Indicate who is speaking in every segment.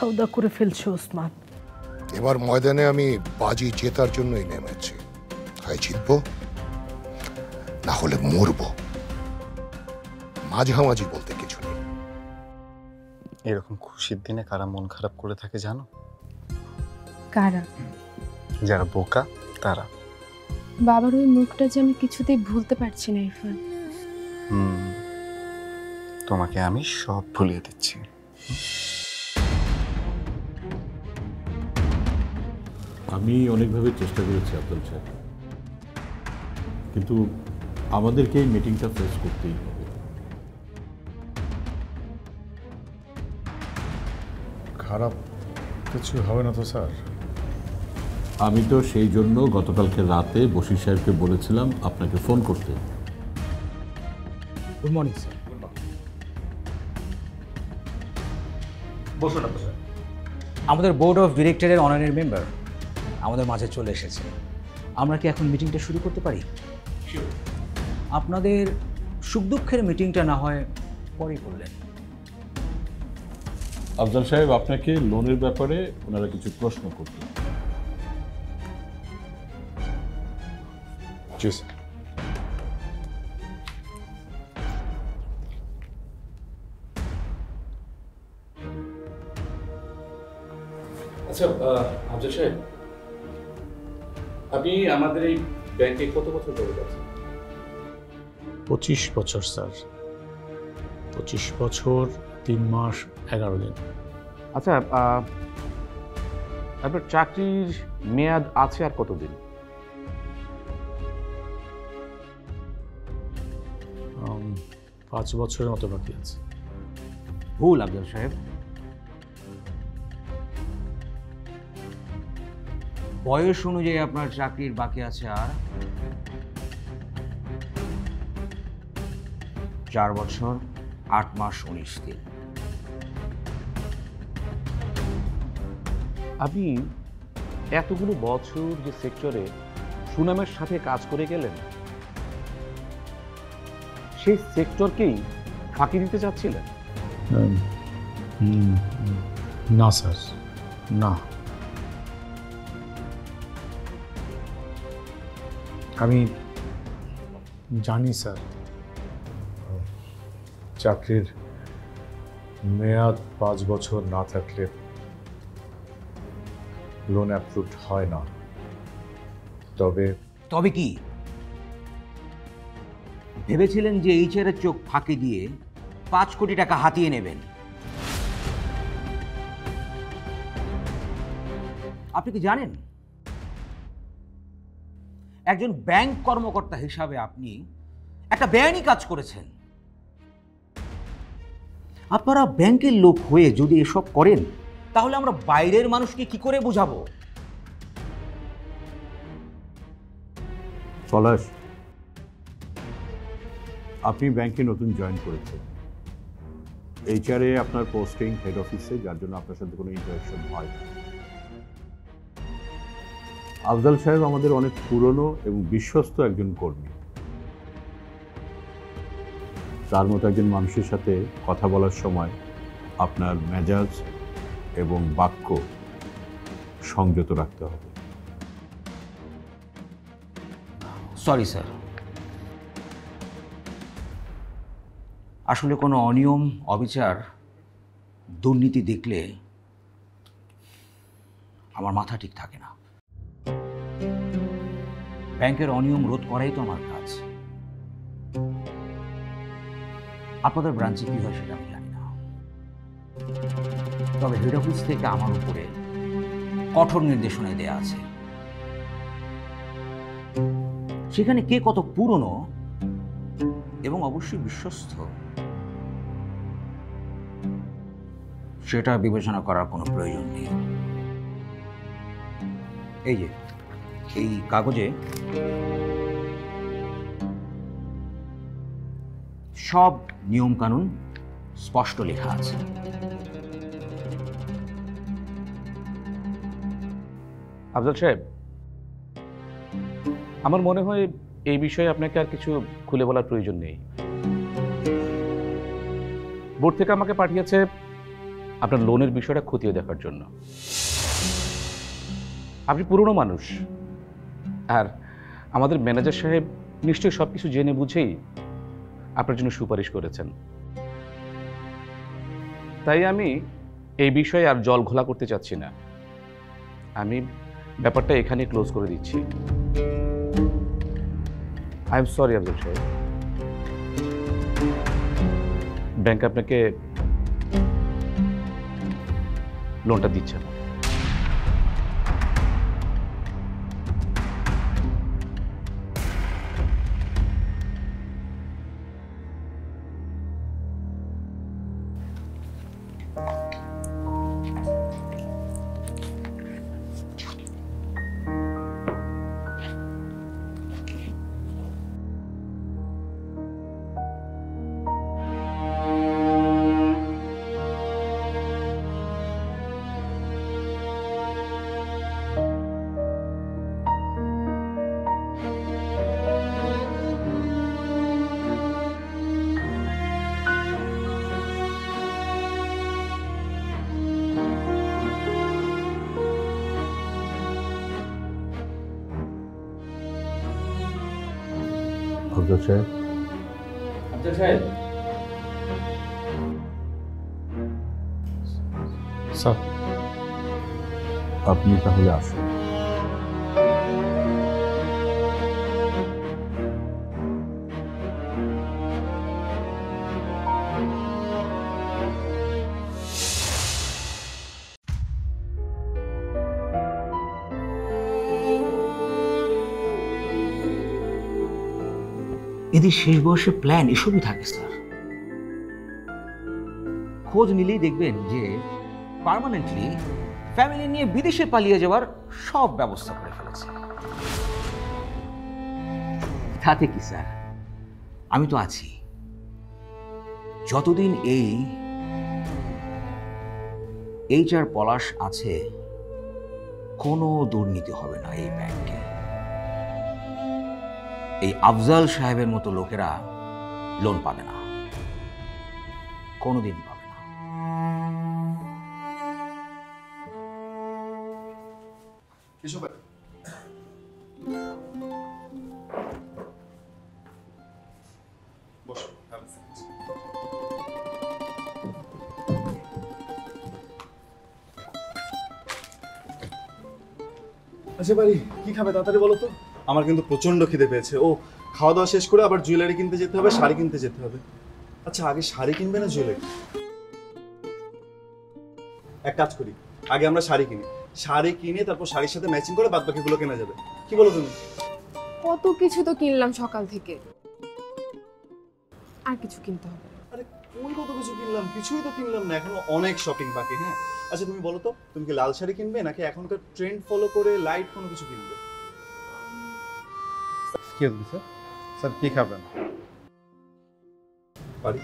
Speaker 1: সওদা করে ফেলছে ওসমান।
Speaker 2: এবার ময়দানে আমি বাজি জেতার জন্যই নেমেছি। হয় জিতবো, না হলে মরবো। মাঝামাঝি বলতে কিছু নেই।
Speaker 3: এরকম খুশির দিনে কারা মন খারাপ করে থাকে জানো?
Speaker 4: কারা?
Speaker 3: যারা বোকা তারা।
Speaker 4: বাবার ওই মুখটা যে আমি কিছুতেই ভুলতে পারছি না ইরফান।
Speaker 3: তোমাকে আমি সব ভুলিয়ে দিচ্ছি।
Speaker 5: আমি অনেকভাবে চেষ্টা করেছি আব্দুল সাহেব, কিন্তু আমাদেরকে এই মিটিংটা ফেস করতেই হবে।
Speaker 6: খারাপ কিছু হবে না তো স্যার?
Speaker 5: আমি তো সেই জন্য গতকালকে রাতে বশির সাহেবকে বলেছিলাম আপনাকে ফোন করতে।
Speaker 7: Good morning sir. বসুন স্যার। আমাদের বোর্ড অফ ডিরেক্টরের অনারের মেম্বার আমাদের মাঝে চলে এসেছে। আমরা কি এখন মিটিংটা শুরু করতে পারি? আপনাদের সুখ দুঃখের মিটিংটা না হয় পরে করলেন।
Speaker 5: আফজাল সাহেব, আপনাকে লোনের ব্যাপারে ওনারা কিছু প্রশ্ন করতেন।
Speaker 6: জি স্যার।
Speaker 8: আচ্ছা আফজাল সাহেব, আপনি আমাদের এই ব্যাংকে কত বছর ধরে আছেন?
Speaker 6: 25 বছর স্যার। 25 বছর 3 মাস 11 দিন।
Speaker 8: আচ্ছা, আপনার চাকরির মেয়াদ আছে আর কতদিন?
Speaker 6: 5 বছরের মতো বাকি আছে।
Speaker 8: ভুল আফজাল সাহেব। বয়স অনুযায়ী আপনার চাকরির বাকি আছে আর 4 বছর 8 মাস 19 দিন। আপনি এতগুলো বছর যে সেক্টরে সুনামের সাথে কাজ করে গেলেন, সেই সেক্টরকেই ফাঁকি দিতে চাচ্ছিলেন?
Speaker 6: না স্যার, না। আমি জানি স্যার, চাকরির মেয়াদ 5 বছর না থাকলে লোন অ্যাপ্রুভড হয় না।
Speaker 7: তবে কি ভেবেছিলেন যে এইচআরের চোখ ফাঁকি দিয়ে 5 কোটি টাকা হাতিয়ে নেবেন? আপনি কি জানেন একজন ব্যাংক কর্মকর্তা হিসাবে আপনি একটা বেআইনি কাজ করেছেন? আপনারা ব্যাংকের লোক হয়ে যদি এসব করেন তাহলে আমরা বাইরের মানুষকে কি করে বোঝাবো?
Speaker 5: পলাশ, আপনি ব্যাংকে নতুন জয়েন করেছেন। এইচআরে আপনার পোস্টিং হেড অফিসে, যার জন্য আপনার সাথে কোনো ইন্টারাকশন হয় না। আফজাল সাহেব আমাদের অনেক পুরনো এবং বিশ্বস্ত একজন কর্মী। তার মতো একজন মানুষের সাথে কথা বলার সময় আপনার মেজাজ এবং বাক্য সংযত রাখতে হবে।
Speaker 7: সরি স্যার, আসলে কোনো অনিয়ম, অবিচার, দুর্নীতি দেখলে আমার মাথা ঠিক থাকে না। ব্যাংকের অনিয়ম রোধ করাই তো আমার কাজ। আপনাদের ব্রাঞ্চে কি হয় সেটা আমি জানি না, তবে হেড অফিস থেকে আমার উপরে কঠোর নির্দেশনা দেয়া আছে। সেখানে কে কত পুরনো এবং অবশ্যই বিশ্বস্ত সেটা বিবেচনা করার কোনো প্রয়োজন নেই। এই যে এই কাগজে সব নিয়ম কানুন স্পষ্ট লেখা আছে।
Speaker 8: আফজাল সাহেব, আমার মনে হয় এই বিষয়ে আপনাকে আর কিছু খুলে বলার প্রয়োজন নেই। বোর্ড থেকে আমাকে পাঠিয়েছে আপনার লোনের বিষয়টা খতিয়ে দেখার জন্য। আপনি পুরনো মানুষ, আর আমাদের ম্যানেজার সাহেব নিশ্চয়ই সব কিছু জেনে বুঝেই আপনার জন্য সুপারিশ করেছেন। তাই আমি এই বিষয়ে আর জল ঘোলা করতে চাচ্ছি না। আমি ব্যাপারটা এখানে ক্লোজ করে দিচ্ছি। আই এম সরি আফজল সাহেব, ব্যাংক আপনাকে লোনটা দিচ্ছে না।
Speaker 5: আফজাল সাহেব,
Speaker 8: আফজল সাহেব,
Speaker 6: স্যার
Speaker 5: আপনি তাহলে আসুন।
Speaker 7: এদের শেষ বয়সে প্ল্যান এসবই থাকে স্যার। খোঁজ নিলেই দেখবেন যে পার্মানেন্টলি ফ্যামিলি নিয়ে বিদেশে পালিয়ে যাওয়ার সব ব্যবস্থা করে ফেলেছে। তাতে কি স্যার, আমি তো আছি। যতদিন এই HR পলাশ আছে, কোনো দুর্নীতি হবে না এই ব্যাংকে। এই আফজাল সাহেবের মতো লোকেরা লোন পাবে না, কোনোদিন পাবে না।
Speaker 1: আচ্ছা বাড়ি কি খাবে তাড়াতাড়ি বলো তো, আমার কিন্তু প্রচন্ড খিদে পেয়েছে। ও খাওয়া দাওয়া শেষ করে আবার জুয়েলারি কিনতে যেতে হবে, শাড়ি কিনতে যেতে হবে। আচ্ছা আগে শাড়ি কিনবে না জুয়েলারি? এক কাজ করি, আগে আমরা শাড়ি কিনি, শাড়ি কিনে তারপর শাড়ির সাথে ম্যাচিং করে বাদ বাকিগুলো কেনা যাবে। কি বলো তুমি?
Speaker 4: কত কিছু তো কিনলাম সকাল থেকে, আর কিছু কিনতে হবে।
Speaker 1: আরে কোন কত কিছু কিনলাম, কিছুই তো কিনলাম না, এখনো অনেক শপিং বাকি। হ্যাঁ আচ্ছা তুমি বলো তো, তুমি কি লাল শাড়ি কিনবে নাকি এখনকার ট্রেন্ড ফলো করে লাইট কোনো কিছু কিনবে?
Speaker 6: এক্সকিউজ মি স্যার, স্যার কি খাবেন?
Speaker 1: বাড়ি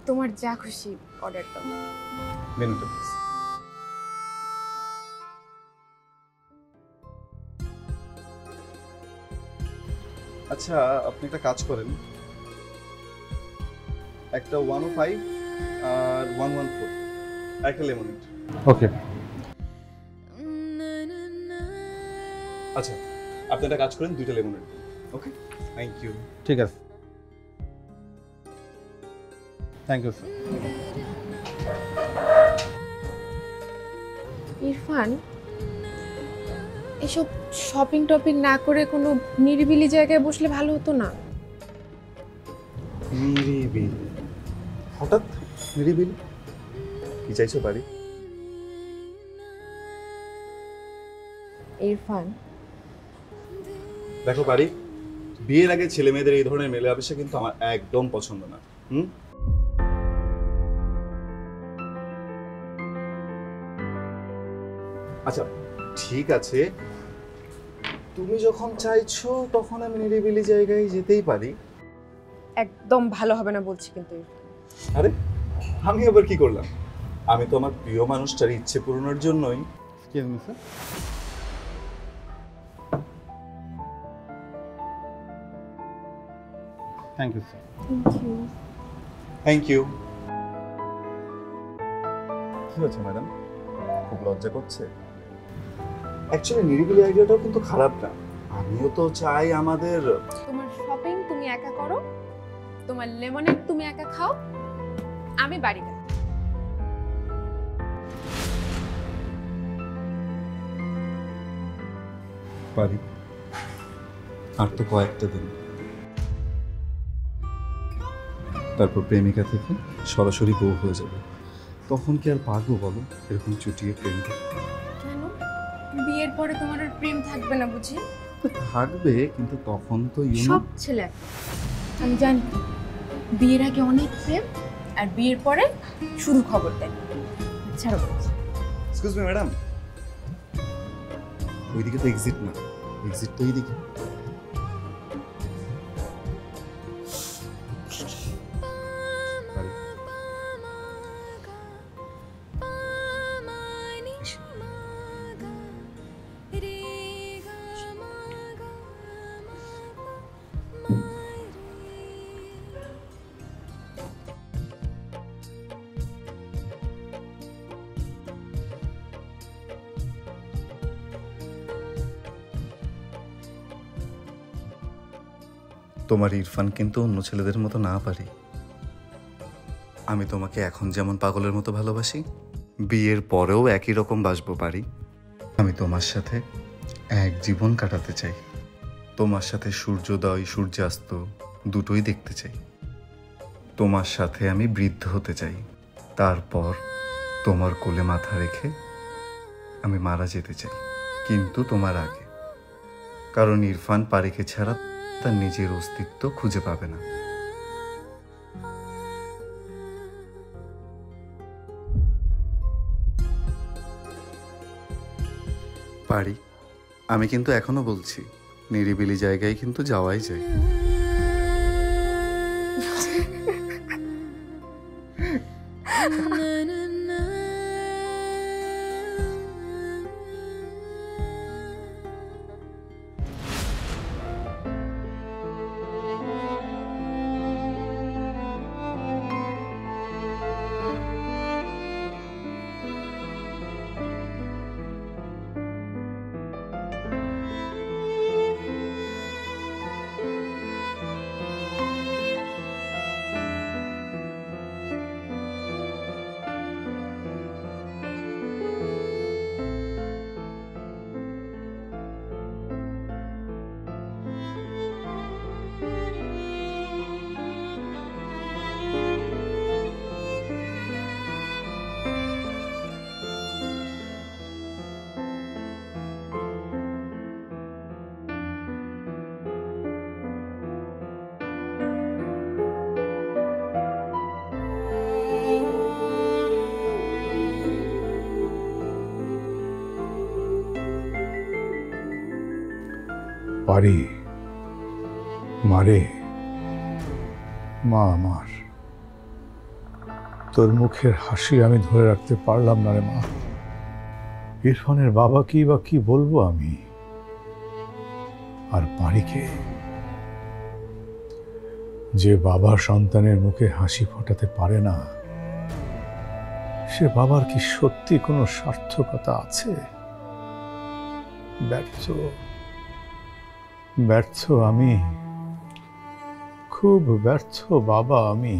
Speaker 4: তোমার যা খুশি অর্ডার দাও।
Speaker 6: মেনুটা প্লিজ।
Speaker 1: আচ্ছা আপনি একটা কাজ করেন, একটা 105 আর 114 আর একটা লেমনেড।
Speaker 6: ওকে।
Speaker 1: আচ্ছা আপনি একটা কাজ করেন, দুইটা লেমনেড। Okay thank you.
Speaker 6: ঠিক আছে, থ্যাংক ইউ স্যার।
Speaker 4: ইরফান, এসব শপিং টপিং না করে কোনো নিরিবিলি জায়গায় বসলে ভালো হতো না?
Speaker 1: নিরিবিলি? হঠাৎ নিরিবিলি? কি চাইছো বাড়ি?
Speaker 4: ইরফান,
Speaker 1: দেখো বাড়ি, বিয়ের আগে ছেলে মেয়েদের এই ধরনের মেলে আবেশা কিন্তু আমার একদম পছন্দ না। আচ্ছা ঠিক আছে, তুমি যখন চাইছো তখন আমি নিরিবিলি জায়গায় যেতেই পারি।
Speaker 4: একদম ভালো হবে না বলছি কিন্তু।
Speaker 1: আরে আমি আবার কি করলাম? আমি তো আমার প্রিয় মানুষটার ইচ্ছে পূরণের জন্যই।
Speaker 6: Excuse me sir. Thank you sir.
Speaker 4: Thank you.
Speaker 1: Thank you. কি হচ্ছে ম্যাডাম, খুব লজ্জা করছে? অ্যাকচুয়ালি নিরিবিলি আইডিয়াটাও কিন্তু খারাপ না। আমিও তো চাই আমাদের
Speaker 4: তোমার শপিং তুমি একা করো, তোমার লেমনেড তুমি একা খাও, আমি বাড়িতে।
Speaker 3: পারি, আর তো কয়েকটা দিন, তারপর প্রেমিকা থেকে সরাসরি বউ হয়ে যাবে। তখন কি আর পারবো বলো এরকম চুটিয়ে প্রেম করতে?
Speaker 4: কেন বিয়ের পরে তোমার আর প্রেম থাকবে না বুঝি?
Speaker 3: থাকবে, কিন্তু তখন তো
Speaker 4: সব ছেলে এক। আমি জানি বিয়ের আগে অনেক প্রেম, আর বিয়ের পরে শুধু খবর দেয়। ছাড়ো।
Speaker 3: এক্সকিউজ মি ম্যাডাম, ওইদিকে তো এক্সিট না, এক্সিট তো এইদিকে। তোমার ইরফান কিন্তু অন্য ছেলেদের মতো না পারি। আমি তোমাকে এখন যেমন পাগলের মতো ভালোবাসি, বিয়ের পরেও একই রকম বাসবো পারি। আমি তোমার সাথে এক জীবন কাটাতে চাই, তোমার সাথে সূর্যোদয় সূর্যাস্ত দুটোই দেখতে চাই। তোমার সাথে আমি বৃদ্ধ হতে চাই, তারপর তোমার কোলে মাথা রেখে আমি মারা যেতে চাই, কিন্তু তোমার আগে। কারণ ইরফান পারিকে ছাড়া তার নিজের অস্তিত্ব খুঁজে পাবে না। পারি, আমি কিন্তু এখনো বলছি নিরিবিলি জায়গায় কিন্তু যাওয়াই যায়।
Speaker 6: পারি মারে, মা আমার, তোর মুখের হাসি আমি ধরে রাখতে পারলাম না রে মা। ইরফানের বাবা কি বা কি বলবো আমি, আর পারিকে, যে বাবা সন্তানের মুখে হাসি ফোটাতে পারে না, সে বাবার কি সত্যি কোনো সার্থকতা আছে? ব্যর্থ আমি, খুব ব্যর্থ বাবা আমি।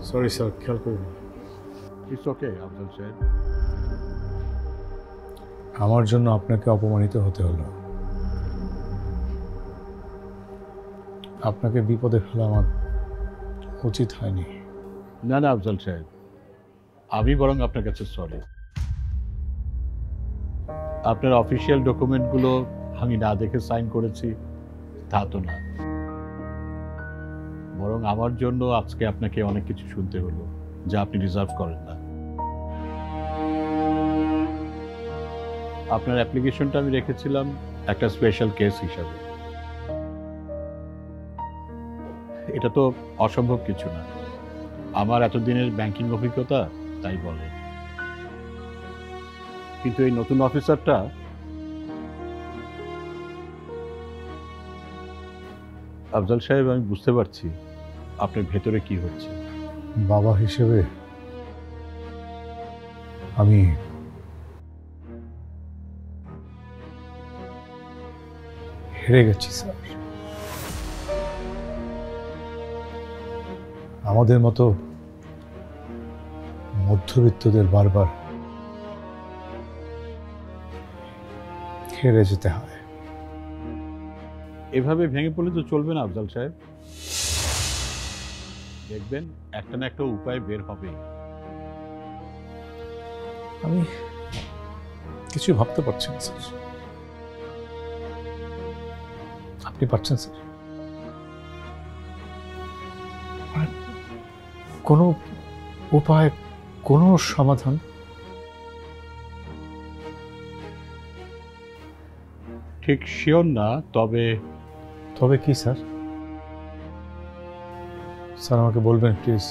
Speaker 6: সরি স্যার, খেয়াল করিনি।
Speaker 5: ইটস ওকে আফজল সাহেব।
Speaker 6: আমার জন্য আপনাকে অপমানিত হতে হলো। আপনাকে বিপদে ফেলা আমার উচিত হয়নি।
Speaker 5: না না আফজাল সাহেব, আমি বরং আপনার কাছে সরি। আপনার অফিসিয়াল ডকুমেন্টগুলো আমি না দেখে সাইন করেছি তা তো না, বরং আমার জন্য আজকে আপনাকে অনেক কিছু শুনতে হলো যা আপনি ডিজার্ভ করেন না। আপনার অ্যাপ্লিকেশনটা আমি রেখেছিলাম একটা স্পেশাল কেস হিসাবে। এটা তো অসম্ভব কিছু না, আমার এতদিনের ব্যাংকিং অভিজ্ঞতা তাই বলে। কিন্তু এই নতুন অফিসারটা আফজাল সাহেব, আমি বুঝতে পারছি আপনার ভেতরে কি হচ্ছে।
Speaker 6: বাবা হিসেবে আমি হেরে গেছি স্যার। আমাদের মতো মধ্যবিত্তদের বারবার হেরে যেতে হয়।
Speaker 5: এভাবে ভেঙে পড়লে তো চলবে না আফজাল সাহেব, দেখবেন একটা না একটা উপায় বের হবে।
Speaker 6: আমি কিছু ভাবতে পারছি না স্যার। আপনি পারছেন স্যার? কোনো উপায়, কোনো সমাধান?
Speaker 5: ঠিক শিওর না, তবে
Speaker 6: তবে কি স্যার? স্যার আমাকে বলবেন প্লিজ।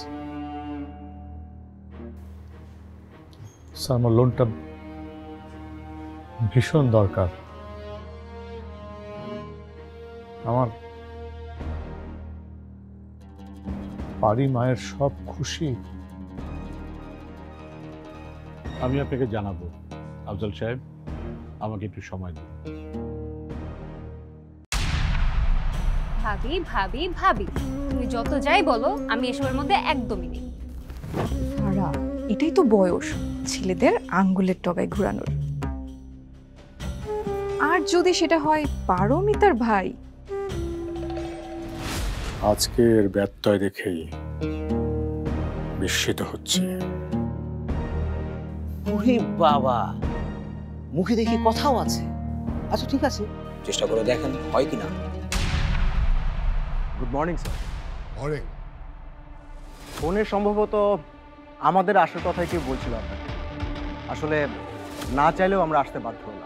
Speaker 6: স্যার আমার লোনটা ভীষণ দরকার। আমার বাড়ি মায়ের সব খুশি।
Speaker 5: আমি আপনাকে জানাবো আফজাল সাহেব, আমাকে একটু সময় দিন।
Speaker 9: ভাবি ভাবি ভাবি, তুমি যত যাই বলো আমি এসবের মধ্যে একদমই নেই।
Speaker 10: তারা, এটাই তো বয়স ছেলেদের আঙ্গুলের ডগায় ঘোরানোর। আর যদি সেটা হয় পারমিতার ভাই।
Speaker 6: আজকের ব্যত্যয় দেখেই বিস্মিত হচ্ছে।
Speaker 7: ওরে বাবা, মুখে দেখি কথাও আছে। আচ্ছা ঠিক আছে, চেষ্টা করে দেখেন হয় কিনা।
Speaker 11: Good morning sir.
Speaker 2: মর্নিং।
Speaker 11: ফোনে সম্ভবত আমাদের আসার কথাই কেউ বলছিল আপনাকে। আসলে না চাইলেও আমরা আসতে বাধ্য হলাম।